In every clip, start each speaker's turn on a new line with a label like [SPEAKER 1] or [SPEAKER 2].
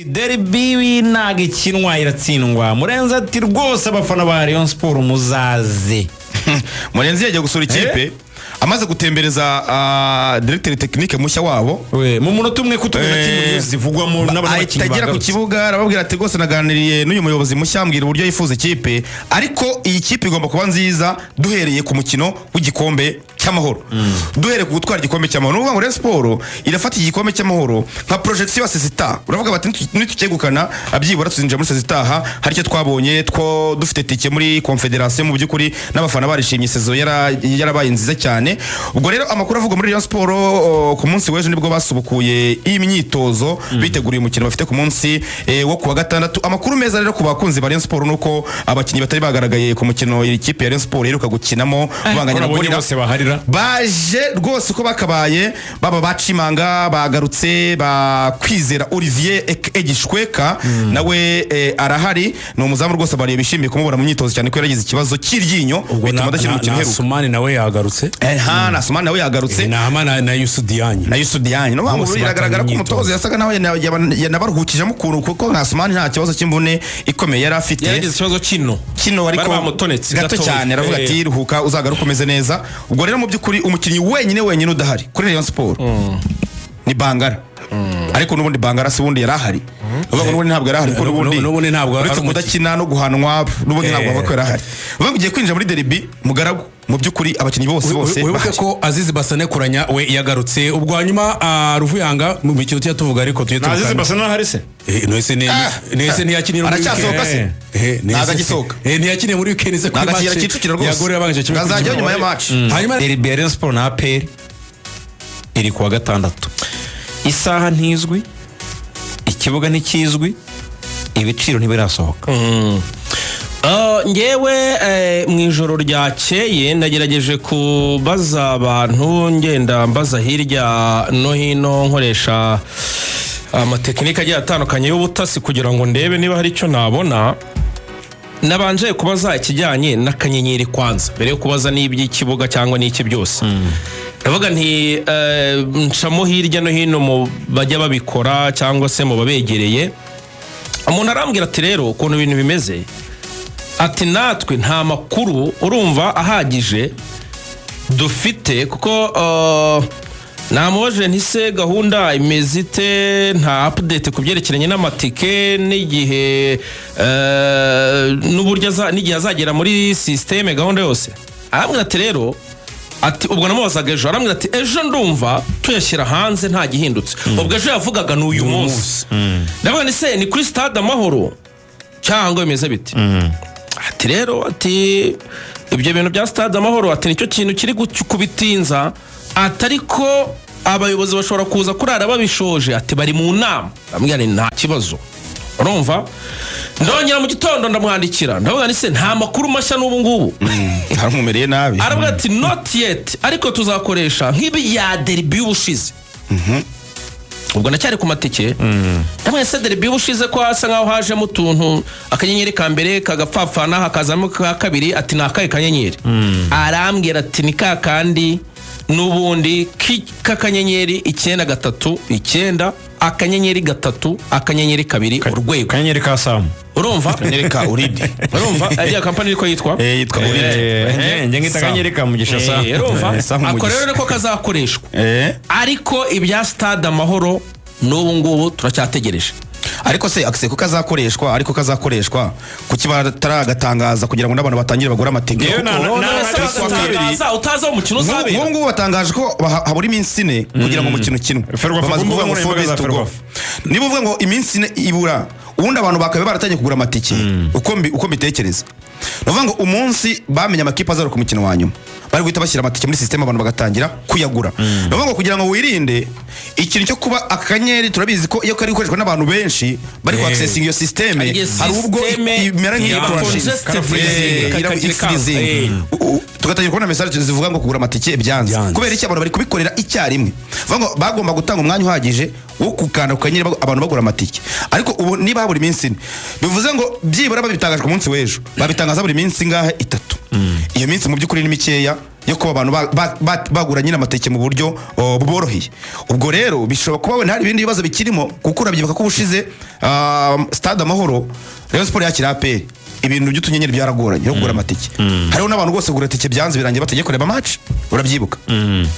[SPEAKER 1] Derby ntago ikinwa iratsindwa. Murenzi ati rwose abafana ba Rayon Sport muzaze.
[SPEAKER 2] Murenzi yagiye gusura ikipe amaze gutembereza directeur technique mushya wabo
[SPEAKER 1] mu munota umwe kutumena timu zivugwamo n'abakinnyi
[SPEAKER 2] bagera ku kibuga arababwira ati rwose naganiriye n'uyu muyobozi mushya ambwira uburyo yifuza ikipe ariko iyi kipe igomba kuba nziza duhereye ku mukino w'igikombe cy'amahoro duhereye ku gutwara igikombe cy'amahoro n'uvuga ngo Rayon Sport irafata igikombe cy'amahoro nka projection ya Sezita uravuga bati nitucyegukana abyibura tuzinjira muri Sezita hari cyo twabonye two dufite tike muri confederation mu byukuri n'abafana barishimye sezo yarabaye nziza cyane. Ubwo rero amakuru avuga muri Rayon Sport ku munsi w'ejo nibwo basubukuye imyitozo biteguriye umukino bafite ku munsi wo kuwa gatandatu. Amakuru meza rero ku bakunzi ba Rayon Sport nuko abakinnyi batari bagaragaye ku mukino ikipe ya Rayon Sport iheruka gukinamo banganya na Gorira baje rwose uko bakabaye baba bacimanga bagarutse bakwizera Olivier Egishweka nawe arahari ni umuzamu rwose bari bishimiye kumubona mu myitozo cyane ko yaragize ikibazo cy'iryinyo bituma adashyira mu kintu heruka.
[SPEAKER 3] Sumani nawe yagarutse
[SPEAKER 2] na Sumani nawe yagarutse
[SPEAKER 3] na Yusudianye
[SPEAKER 2] no bamuburi iragaragara ko umutozo yasaga nawe yanabaruhukijemo ukuntu kuko nka Sumani nta kibazo cy'imvune ikomeye yari afite
[SPEAKER 1] yagize ikibazo kino
[SPEAKER 2] ariko gato cyane aravuga ati ruhuka uzagaruka umeze neza. Ubwo rero mu byukuri umukinnyi wenyine udahari kuri Rayon Sport ni Bangara ariko nubundi Bangara se wundi yarahari uvuga nubundi ntabwo yarahari ko
[SPEAKER 3] nubundi ntabwo
[SPEAKER 2] uretse kudakina no guhanwa nubundi ntabwo aba yarahari uvuga ugiye kwinjira muri derby Mugaragu mu byukuri abakinnyi bose
[SPEAKER 3] wibuke ko Azizi Basane kuranya we yagarutse ubwo hanyuma Ruvuyanga mu bikiro cyo tuvuga ariko tuye
[SPEAKER 1] tuvuga Azizi Basane hari se
[SPEAKER 3] nese ntiyakinira muri
[SPEAKER 2] aracyasohoka se naga gisohoka
[SPEAKER 3] ntiyakiniye muri weekend se kuri match yagorera bangije kimwe
[SPEAKER 2] azajya nyuma ya match
[SPEAKER 1] hanyuma derby ya Rayon Sport na APR iri kuwa gatandatu isaha ntizwi ikibuga ntikizwi ibiciro ntibirasohoka.
[SPEAKER 4] Ngewe mu ijoro ryakeye nagerageje kubaza abantu ngenda mbaza hirya no hino nkoresha amatekinike agiye atandukanye y'ubutasi kugira ngo ndebe niba hari icyo nabona. Nabanje kubaza ikijyanye n'akanyenyeri kwanza mbere yo kubaza n'iby'ikibuga cyangwa n'iki byose. Ndavuga nti ncamo hirya no hino mu bajya babikora cyangwa se mu babegereye. Umuntu arambwira ati rero ukuntu ibintu bimeze ati natwe nta makuru urumva ahagije dufite kuko namubaje ntise gahunda imeze ite nta update ku byerekeranye n'amatike n'igihe n'uburyo n'igihe azagera muri systeme gahunda yose. Arambwira ati rero ati ubwo namubazaga ejo arambwira ati ejo ndumva tuyashyira hanze nta gihindutse. Ubwo ejo yavugaga n'uyu munsi ndavuga ni se ni kuri Stade Amahoro cyangwa bimeze biti. Ati rero ati ibyo bintu bya Stade Amahoro ati nicyo kintu kiri kubitinza atariko abayobozi bashobora kuza kurara babishoje ati bari mu nama. Ambwira ni nta kibazo urumva ndongera mu gitondo ndamwandikira ndavuga ni se nta makuru mashya n'ubu ngubu
[SPEAKER 2] haramumereye nabi.
[SPEAKER 4] Aravuga ati not yet ariko tuzakoresha nk'ibi ya derby y'ubushize. Ubwo nacyari ku matike ndamwe se derby y'ubushize ko hasa nkaho hajemo utuntu akanyenyeri ka mbere kagapfapfana hakazamo ka kabiri ati nakaye kanyenyeri. Arambwira ati ni kakandi nubundi kakanyenyeri 939 akanyenyeri 3 akanyenyeri 2 urwego
[SPEAKER 1] kanyenyeri ka Sam
[SPEAKER 4] urumva
[SPEAKER 2] kanyenyeri ka Uridi
[SPEAKER 4] urumva ariya company iko yitwa
[SPEAKER 1] Uridi nge ngita kanyenyeri ka Mugisha Sam
[SPEAKER 4] urumva akorero niko kazakoreshwa ariko ibya Stade Amahoro n'ubu ngubu turacyategereje.
[SPEAKER 2] Ariko se akse ko kazakoreshwa kuki bataragatangaza kugira ngo n'abantu batangire bagura amatike
[SPEAKER 4] utaza umukino uzabera
[SPEAKER 2] ubu ngubu batangaje ko habura iminsi 4 kugira ngo umukino kinwe bamaze kuvuga ngo niba uvuga ngo iminsi 4 ibura ubundi abantu bakabe baratangiye kugura amatike uko mbitekereza uvuga ngo umunsi bamenye amakipe azaro ku mukino wa nyuma bari guhita bashyira amatike muri system abantu bagatangira kuyagura. Uvuga ngo kugira ngo wirinde ikintu cyo kuba akanyeri turabizi ko iyo kari gukoreshwa n'abantu benshi bari ku accessing iyo system hari ubwo imera tugatangira kubona message zivuga ngo kugura amatike byanze kubera iki abantu bari kubikorera icyarimwe. Uvuga ngo bagomba gutanga umwanya uhagije wo kukanda ku kanyeri abantu bagura amatike ariko ubu niba habura iminsi bivuze ngo byibura babitangaje ku munsi w'ejo babitangaza buri minsi ngahe 3 iyo minsi mu byukuri ni mikeya yo kuba abantu bagura nyine amateke mu buryo buboroheye. Ubwo rero bishobora kuba wenda hari ibindi bibazo bikirimo, kuko urabyibuka ko ubushize Stade Amahoro Rayon Sport yakira APR, ibintu by'utunyenyeri byaragoranye yo kugura amatike. Hariho n'abantu rwose kugura tike byanze birangiye bategeye kureba match, urabyibuka,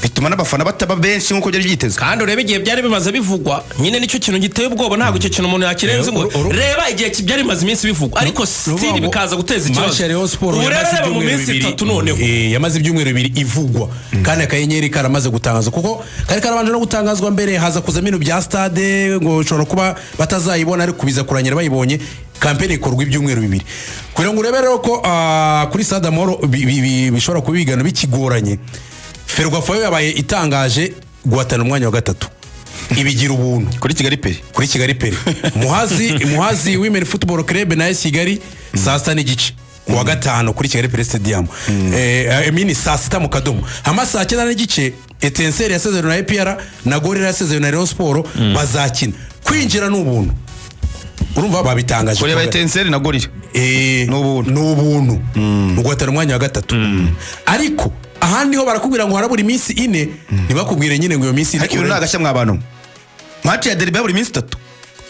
[SPEAKER 2] bituma n'abafana bataba benshi nkuko byari byitezwe.
[SPEAKER 4] Kandi urebe igihe byari bimaze bivugwa, nyine nicyo kintu giteye ubwoba, ntabwo icyo kintu umuntu yakirenze ngo reba igihe byari bimaze iminsi bivugwa, ariko still bikaza guteza ikibazo. Urebe mu minsi 3 noneho
[SPEAKER 3] yamaze ibyumweru 2 ivugwa, kandi akanyenyeri karamaze gutangazwa, kuko kari karabanje no gutangazwa mbere, haza kuza ibintu bya stade ngo ushobora kuba batazayibona, ariko kubiza kuranyira bayibonye. Kampeni ikorwa ibyumweru 2 kugira ngo urebe rero ko kuri Stade Amahoro bishobora kubigana bikigoranye. Ferwafa yabaye itangaje guhatana umwanya wa 3 ibigira ubuntu
[SPEAKER 2] kuri Kigali Peri Muhazi
[SPEAKER 3] Women Football Club na AS Kigali saa 6 n'igice kuwa 5 kuri Kigali Peri Stadium. Emini saa 6 mu Kadomo, hama saa 9 n'igice Etincelle yasezerano na APR na Gorilla yasezerano na Rayon Sport bazakina. Kwinjira n'ubuntu, urumva babitangaje
[SPEAKER 2] kureba Etincelle na Gorilla
[SPEAKER 3] n'ubuntu guhatana umwanya wa 3. Ariko ahandi ho barakubwira ngo harabura iminsi 4, ntibakubwire nyine ngo iyo minsi 4.
[SPEAKER 2] Ariko ibi nagashya mw'abantu, match ya derby buri minsi 3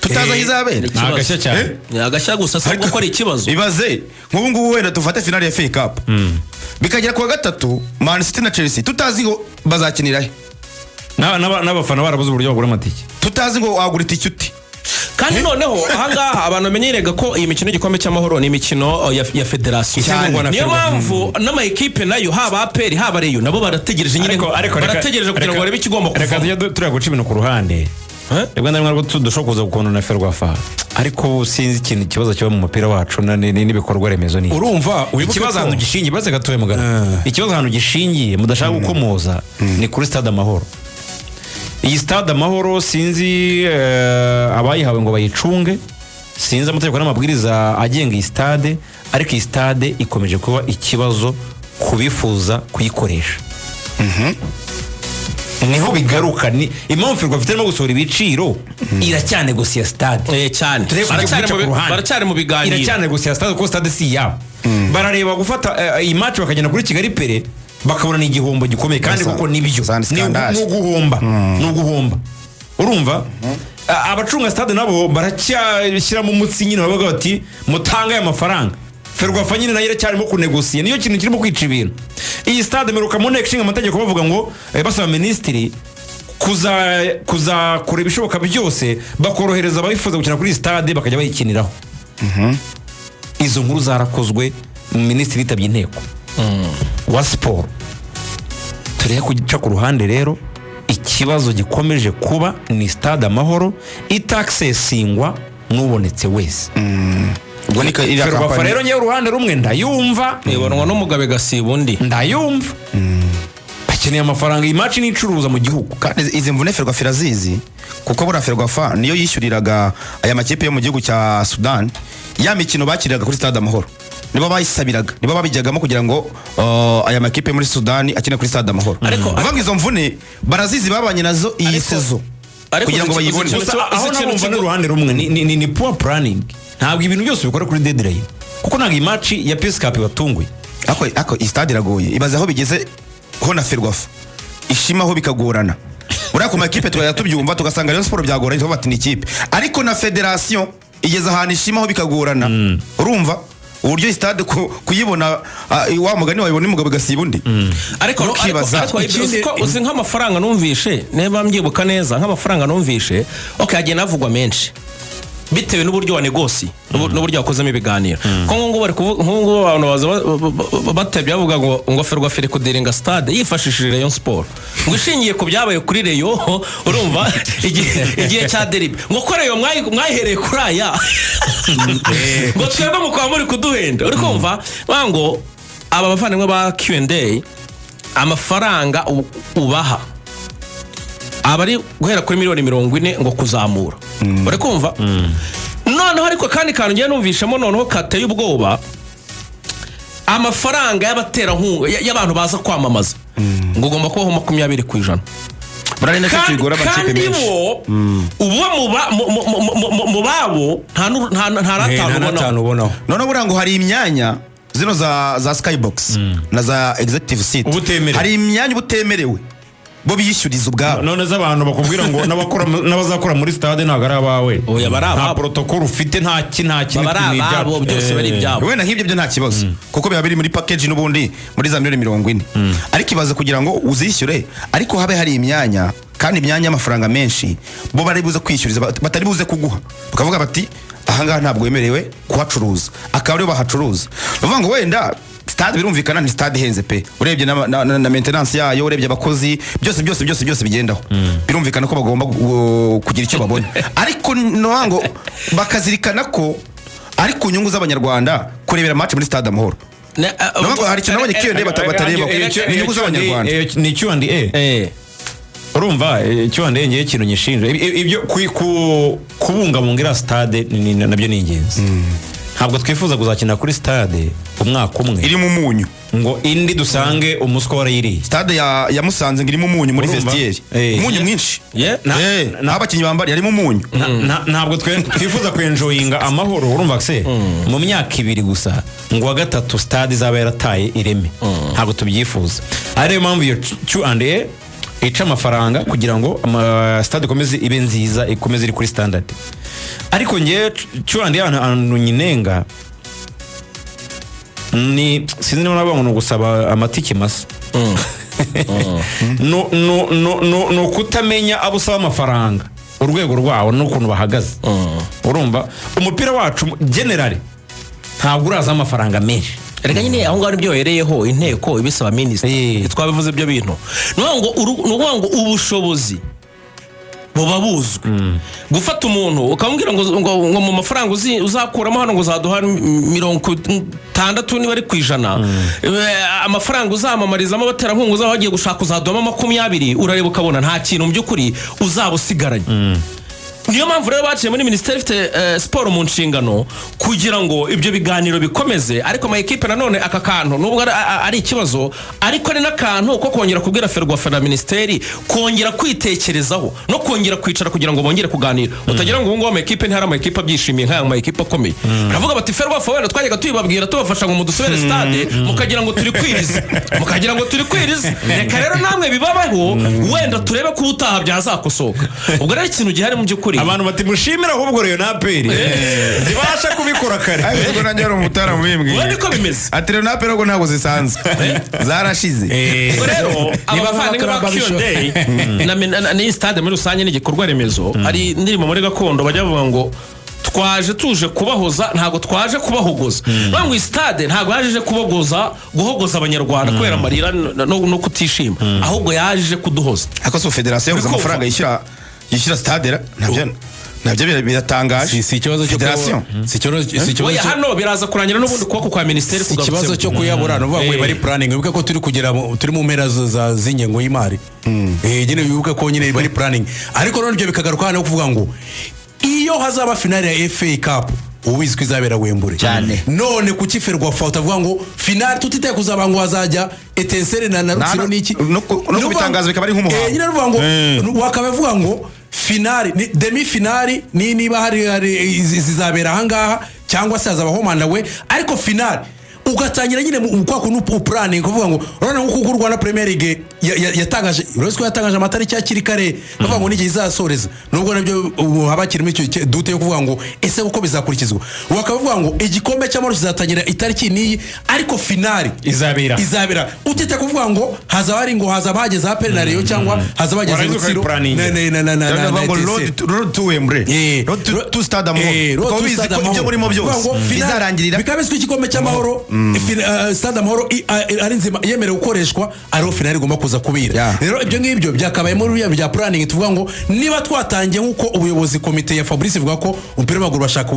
[SPEAKER 2] tutaza hizabera,
[SPEAKER 1] nagashya cyane,
[SPEAKER 4] nagashya gusa se ko ari ikibazo.
[SPEAKER 2] Ibaze nk'ubu ngubu wenda tufate finale ya FA Cup bikagera kuwa 3 Man City na Chelsea, tutazi ngo bazakinira he,
[SPEAKER 1] n'abafana barabuze uburyo bagura amatike,
[SPEAKER 2] tutazi ngo wagura itike uti.
[SPEAKER 4] Kandi noneho ahangaha abantu bamenyerega ko iyi mikino y'igikombe cy'amahoro ni imikino ya federasiyo, niyo mpamvu n'amayikipe nayo haba APR haba Rayon nabo barategereje nyine, barategereje kugira ngo barebe ikigomba kuva.
[SPEAKER 1] Reka tujya guca ibintu ku ruhande, rebwa na rimwe dushobora kuza gukunda na Ferwafa, ariko sinzi ikibazo kiba mu mupira wacu n'ibikorwa remezo ni
[SPEAKER 3] urumva
[SPEAKER 1] ikibazo ahantu gishingiye, baze gatoye mugana, ikibazo ahantu gishingiye mudashaka gukomoza ni kuri Stade Amahoro. Iyi Stade Amahoro sinzi abayihawe ngo bayicunge, sinzi amategeko n'amabwiriza agenga iyi stade, ariko iyi stade ikomeje kuba ikibazo kubifuza kuyikoresha. Niho bigaruka, ni impamvu Ferwafa ifite no gusohora ibiciro, iracyane gusiya stade
[SPEAKER 4] cyane, baracyari mu biganiro,
[SPEAKER 1] iracyane gusiya stade kuko stade si yabo. Barareba gufata iyi match bakagenda kuri Kigali Peri bakabona ni igihombo gikomeye, kandi kuko nibyo n'uguhomba urumva. Abacunga stade nabo baracyashyira mu mutsi nyine, bavuga bati mutanga aya mafaranga. Ferwafa nyine nayo iracyarimo kunegosiya, niyo kintu kirimo kwica ibintu. Iyi stade meruka mu nteko ishinga amategeko bavuga ngo basaba minisitiri kuzakora ibishoboka byose bakorohereza ababifuza gukina kuri stade bakajya bayikiniraho. Izo nkuru zarakozwe, minisitiri yitabye inteko wa siporo. Tureye kugica ku ruhande rero, ikibazo gikomeje kuba ni Stade Amahoro itaccessingwa n'ubonetse wese.
[SPEAKER 2] Ubwo ni
[SPEAKER 1] Ferwafa rero nyewe uruhande rumwe ndayumva,
[SPEAKER 4] ibonwa n'umugabe gasiba undi
[SPEAKER 1] ndayumva, bakeneye amafaranga, iyi match n'icuruza mu gihugu.
[SPEAKER 2] Kandi izi mvune Ferwafa irazizi, kuko bura Ferwafa niyo yishyuriraga aya makipe yo mu gihugu cya Sudan ya mikino bakiriraga kuri Stade Amahoro, nibo bayisabiraga, nibo babijyagamo kugira ngo aya makipe muri Sudan akine kuri Stade Amahoro. Uvuga izo mvune barazizi, babanye nazo iyi sezo kugira ngo bayibone.
[SPEAKER 1] Aho nabumva n'uruhande rumwe ni poor planning, ntabwo ibintu byose bikora kuri deadline, kuko ntabwo iyi match ya Peace Cup batunguye.
[SPEAKER 2] Ako iyi stade iragoye, ibaze aho bigeze ho na Ferwafa ishimaho bikagorana. Uriya ku makipe twajya tubyumva tugasanga Rayon Sport byagoranye, tuba bati ni ikipe, ariko na federation igeze ahantu ishimaho bikagorana. Urumva uburyo stade kuyibona wa mugani wayibona umugabo gasiba undi.
[SPEAKER 4] Ariko uzi nk'amafaranga numvishe, neba mbyibuka neza, nk'amafaranga numvishe hagiye navugwa menshi bitewe n'uburyo wa negosi n'uburyo wakozemo ibiganiro. Ko ngo bari ngo abantu baza batebye bavuga ngo Ferwafa iri kudiringa stade yifashishije Rayon Sport, ngo ishingiye ku byabaye kuri Rayon. Urumva igihe cya derby ngo ko Rayon mwayihereye kuri aya ngo twebwe mukaba muri kuduhenda. Uri kumva bango aba bavandimwe ba Q&A, amafaranga ubaha abari guhera kuri miliyoni 40 ngo kuzamura. Bari kumva noneho, ariko kandi kantu ngiye numvishamo noneho kateye ubwoba, amafaranga y'abaterankunga y'abantu baza kwamamaza ngo ugomba kubaho 20%.
[SPEAKER 2] Burarenda cyo kigora amakipe menshi.
[SPEAKER 4] Ubu mu babo nta ratanu ubonaho.
[SPEAKER 2] None burango hari imyanya zino za skybox na za executive seat
[SPEAKER 1] Ubutemerewe.
[SPEAKER 2] hari imyanya ubutemerewe bo biyishyuriza ubwabo.
[SPEAKER 1] none z'abantu bakubwira ngo n'abazakora muri stade ntabwo ari abawe.
[SPEAKER 4] Oya, bari ababo.
[SPEAKER 1] nta protocol ufite nta kintu
[SPEAKER 4] bari ababo byose bari ibyabo.
[SPEAKER 2] wenda nk'ibyo byo nta kibazo kuko biba biri muri package n'ubundi muri za miliyoni 40 ariko ibaze kugira ngo uzishyure ariko habe hari imyanya kandi imyanya y'amafaranga menshi bo bari buze kwishyuriza batari buze kuguha bakavuga bati ahangaha ntabwo wemerewe kuhacuruza akaba ariyo bahacuruza bavuga ngo wenda stade birumvikana ni stade ihenze pe urebye na maintenance yayo urebye abakozi byose bigendaho birumvikana ko bagomba kugira icyo babona ariko ngo bakazirikana ko ari ku nyungu z'abanyarwanda kurebera match muri stade Amahoro ngo hari ikintu nabonye Q&A batareba ni inyungu z'abanyarwanda
[SPEAKER 1] ni Q&A urumva Q&A ngiye ikintu nyishinja ibyo kubungabunga ira stade nabyo ni ingenzi ntabwo twifuza kuzakina kuri stade umwaka umwe
[SPEAKER 2] iri mu munyu
[SPEAKER 1] ngo indi dusange umuswa warayiriye.
[SPEAKER 2] Stade ya Musanze ngirimo umunyu muri vestiaire umunyu mwinshi n'abakinnyi bambari yarimo umunyu
[SPEAKER 1] ntabwo twifuza kwenjoyinga Amahoro urumva se mu myaka 2 gusa ngo wa gatatu stade izaba yarataye ireme ntabwo tubyifuza ariyo mpamvu iyo Q&A ica amafaranga kugira ngo stade ikomeze ibe nziza ikomeze iri kuri standard ariko ngiye Q&A ahantu nyinenga ni sinzi niba nabonye gusaba amatike masa no kutamenya abo usaba amafaranga urwego rwawo n'ukuntu bahagaze urumva umupira wacu generally ntabwo uraza amafaranga menshi
[SPEAKER 4] reka nyine aho ngaho nibyo yereyeho inteko ibisaba minisitiri twabivuze ibyo bintu nuvuga ngo ubushobozi buba buzwi gufata umuntu ukamubwira ngo mu mafaranga uzakuramo hano ngo uzaduha 60 niba ari ku ijana amafaranga uzamamarizamo abaterankunga uzaba wagiye gushaka uzaduhamo 20 urareba ukabona nta kintu mu by'ukuri uzaba usigaranye niyo mpamvu rero baciye muri minisiteri ifite siporo mu nshingano kugira ngo ibyo biganiro bikomeze ariko ama equipe nanone aka kantu nubwo ari ikibazo ariko ari n'akantu ko kongera kubwira Ferwafa na minisiteri kongera kwitekerezaho no kongera kwicara kugira ngo bongere kuganira utagira ngo ngo ama equipe ntihari ama equipe byishimiye nk'aya ama equipe akomeye aravuga bati Ferwafa wenda twajyaga tuyibabwira tubafasha ngo mudusubire stade mukagira ngo turi kwiriza reka rero namwe bibabaho wenda turebe ko utaha byazakosoka ubwo rero ikintu gihari mu by'ukuri
[SPEAKER 1] abantu bati mushimira ahubwo rero na aperi zibasha kubikora kare
[SPEAKER 2] ariko nanjye ari umutara mubimbwiye
[SPEAKER 4] wende ko bimeze
[SPEAKER 2] ati rero na aperi ngo ntabwo zisanzwe zarashize
[SPEAKER 4] rero abavandimwe ba Q&A na stade muri rusange n'igikorwa remezo ari ndirimo muri gakondo bajya bavuga ngo twaje tuje kubahoza ntago twaje kubahogoza bangwa stade ntago yaje guhogoza abanyarwanda kubera amarira no kutishima ahubwo yaje kuduhoza
[SPEAKER 2] ako so federation yavuze amafaranga yishyura stade nabyo biratangaje
[SPEAKER 3] si ikibazo cyo
[SPEAKER 2] federation
[SPEAKER 3] si ikibazo
[SPEAKER 4] hano biraza kurangira n'ubundi kuboko kwa ministeri
[SPEAKER 3] kugarutse ikibazo cyo kuyabura no bavuga bari planning bibuka ko turi mu mpera za zinyengo y'imari nyine bibuka ko nyine bari planning ariko none byo bikagaruka hano kuvuga ngo iyo hazaba finale ya FA Cup uwizwe izabera Wembure
[SPEAKER 2] cyane
[SPEAKER 3] none kuki Ferwafa utavuga ngo finale tutite kuzaba ngo hazajya Etincelle na Rutsiro niki
[SPEAKER 2] no kubitangaza bikaba ari nk'umuhango
[SPEAKER 3] nyine ruvuga ngo wakabavuga ngo finale demi finale niba hari zizabera ahangaha cyangwa se hazabaho mandawe ariko finale ugatangira nyine kwa kuntu planning kuvuga ngo urana nko ku Rwanda Premier League yatangaje uretse ko yatangaje amatariki yakiri kare bavuga ngo n'igihe izasoreza nubwo nabyo habakirimo icyo dute yo kuvuga ngo ese uko bizakurikizwa wakavuga ngo igikombe cy'amahoro kizatangira itariki niyi ariko finale izabera utite kuvuga ngo hazaba hageze ha penalty cyangwa hazaba hageze Rutsiro
[SPEAKER 2] road to Wembley road to Stade Amahoro ko bizi ko ibyo murimo byose bizarangirira
[SPEAKER 3] bikabizwe igikombe cy'amahoro Stade Amahoro ari nzima yemerewe gukoreshwa ariho finale igomba kuza kubira rero ibyo ngibyo byakabaye muri bya planning tuvuga ngo niba twatangiye nkuko ubuyobozi komite ya Fabrice ivuga ko umupira w'amaguru bashaka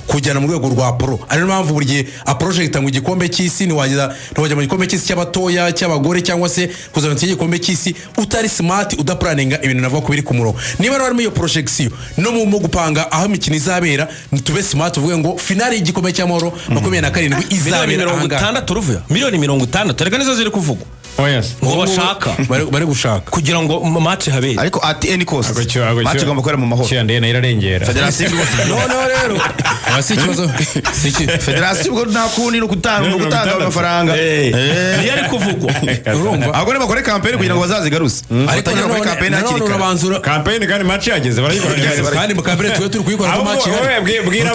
[SPEAKER 3] kujyana mu rwego rwa pro ari mpamvu buri gihe a project mu gikombe cy'isi ntiwajya mu gikombe cy'isi cy'abatoya cy'abagore cyangwa se kuzana igikombe cy'isi utari smart udaplaninga ibintu navuga ko biri ku murongo niba rero iyo projection no mu gupanga aho imikino izabera tube smart tuvuge ngo finale y'igikombe cy'amahoro 27 izabera
[SPEAKER 4] miliyoni 60 ruvuya miliyoni 60 reka nizo ziri kuvugwa ngo bashaka
[SPEAKER 3] bari gushaka
[SPEAKER 4] kugira ngo match habere.
[SPEAKER 2] ariko at any cost
[SPEAKER 1] Agacyo-
[SPEAKER 2] match igomba kubera mu mahoro.
[SPEAKER 1] cyane nayo irarengera
[SPEAKER 2] Federasiyo
[SPEAKER 3] noneho rero si ikibazo si iki
[SPEAKER 2] federasiyo ubwo nta kundi no gutanga amafaranga.
[SPEAKER 4] niyo ari kuvugwa.
[SPEAKER 3] urumva
[SPEAKER 2] ahubwo bakore kampeni kugira ngo bazazigaruse. Batangira gukora kampeni hakiri kare.
[SPEAKER 3] urabanzura
[SPEAKER 1] kampeni kandi match yageze barayikora
[SPEAKER 3] kandi mu kampeni twe turi kuyikora ko match ihari.
[SPEAKER 1] bwira